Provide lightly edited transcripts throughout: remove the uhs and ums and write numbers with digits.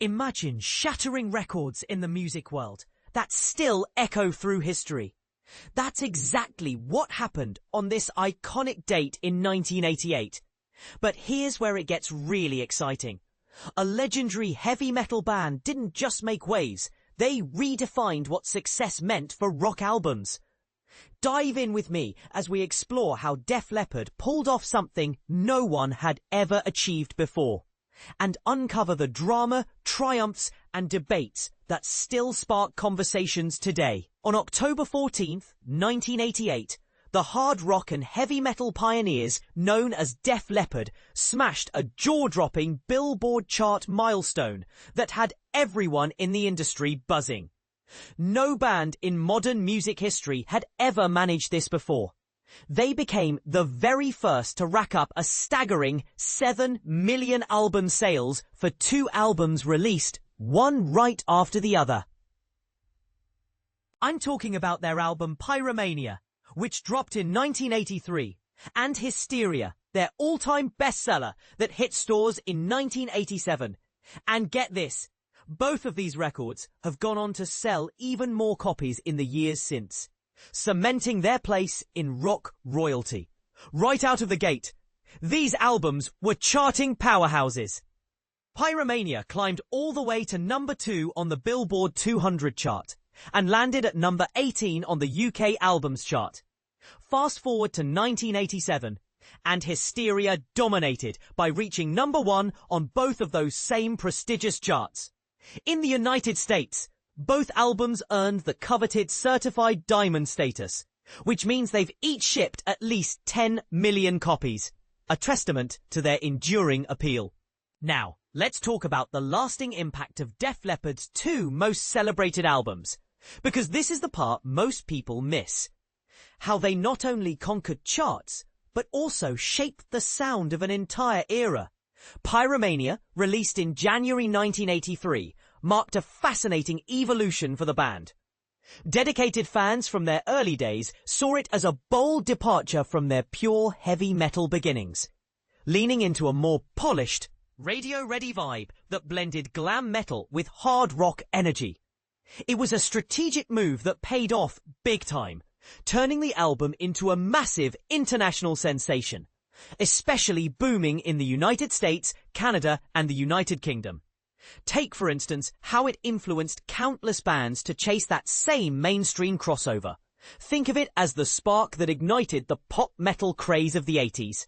Imagine shattering records in the music world that still echo through history. That's exactly what happened on this iconic date in 1988. But here's where it gets really exciting. A legendary heavy metal band didn't just make waves, they redefined what success meant for rock albums. Dive in with me as we explore how Def Leppard pulled off something no one had ever achieved before, and uncover the drama, triumphs, and debates that still spark conversations today. On October 14th, 1988, the hard rock and heavy metal pioneers known as Def Leppard smashed a jaw-dropping Billboard chart milestone that had everyone in the industry buzzing. No band in modern music history had ever managed this before. They became the very first to rack up a staggering 7 million album sales for 2 albums released, one right after the other. I'm talking about their album Pyromania, which dropped in 1983, and Hysteria, their all-time bestseller that hit stores in 1987. And get this, both of these records have gone on to sell even more copies in the years since, cementing their place in rock royalty. Right out of the gate, these albums were charting powerhouses. Pyromania climbed all the way to number 2 on the Billboard 200 chart and landed at number 18 on the UK Albums chart. Fast forward to 1987, and Hysteria dominated by reaching number 1 on both of those same prestigious charts. In the United States, both albums earned the coveted certified diamond status, which means they've each shipped at least 10 million copies, a testament to their enduring appeal. Now, let's talk about the lasting impact of Def Leppard's 2 most celebrated albums, because this is the part most people miss. How they not only conquered charts, but also shaped the sound of an entire era. Pyromania, released in January 1983, marked a fascinating evolution for the band. Dedicated fans from their early days saw it as a bold departure from their pure heavy metal beginnings, leaning into a more polished, radio-ready vibe that blended glam metal with hard rock energy. It was a strategic move that paid off big time, turning the album into a massive international sensation, especially booming in the United States, Canada, and the United Kingdom. Take, for instance, how it influenced countless bands to chase that same mainstream crossover. Think of it as the spark that ignited the pop metal craze of the 80s.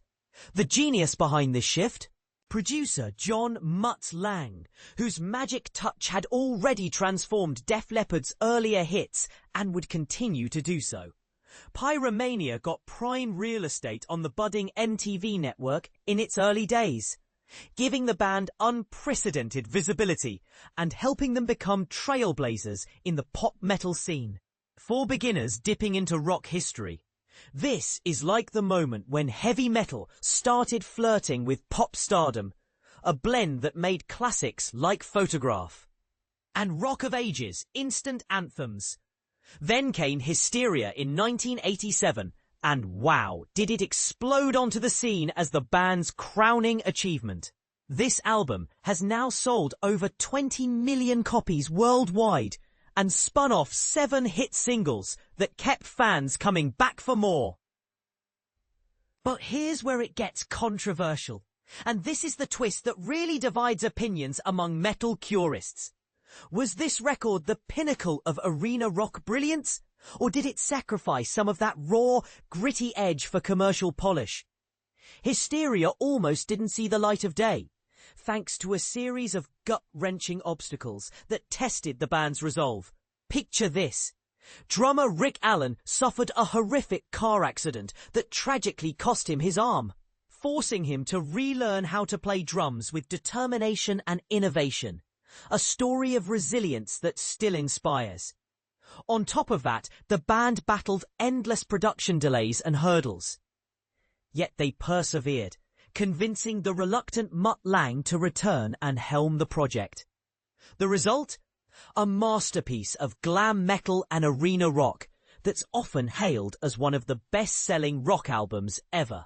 The genius behind this shift? Producer John Mutt Lange, whose magic touch had already transformed Def Leppard's earlier hits and would continue to do so. Pyromania got prime real estate on the budding MTV network in its early days, giving the band unprecedented visibility and helping them become trailblazers in the pop metal scene. For beginners dipping into rock history, this is like the moment when heavy metal started flirting with pop stardom, a blend that made classics like Photograph and Rock of Ages instant anthems. Then came Hysteria in 1987, and wow, did it explode onto the scene as the band's crowning achievement. This album has now sold over 20 million copies worldwide and spun off 7 hit singles that kept fans coming back for more. But here's where it gets controversial, and this is the twist that really divides opinions among metal purists. Was this record the pinnacle of arena rock brilliance, or did it sacrifice some of that raw, gritty edge for commercial polish? Hysteria almost didn't see the light of day, thanks to a series of gut-wrenching obstacles that tested the band's resolve. Picture this. Drummer Rick Allen suffered a horrific car accident that tragically cost him his arm, forcing him to relearn how to play drums with determination and innovation. A story of resilience that still inspires. On top of that, the band battled endless production delays and hurdles. Yet they persevered, convincing the reluctant Mutt Lange to return and helm the project. The result? A masterpiece of glam metal and arena rock that's often hailed as one of the best-selling rock albums ever.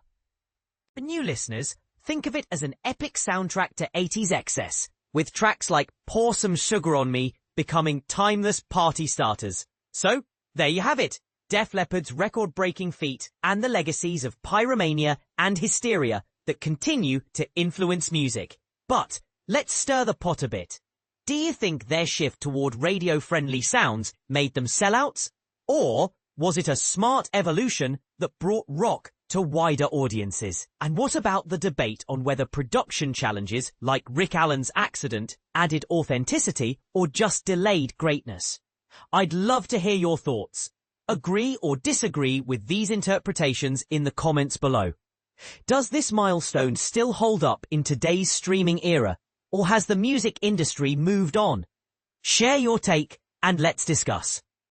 For new listeners, think of it as an epic soundtrack to 80s excess, with tracks like Pour Some Sugar on Me becoming timeless party starters. So, there you have it. Def Leppard's record-breaking feat and the legacies of Pyromania and Hysteria that continue to influence music. But let's stir the pot a bit. Do you think their shift toward radio-friendly sounds made them sellouts? Or was it a smart evolution that brought rock to wider audiences? And what about the debate on whether production challenges like Rick Allen's Accident added authenticity or just delayed greatness? I'd love to hear your thoughts. Agree or disagree with these interpretations in the comments below. Does this milestone still hold up in today's streaming era, or has the music industry moved on? Share your take and let's discuss.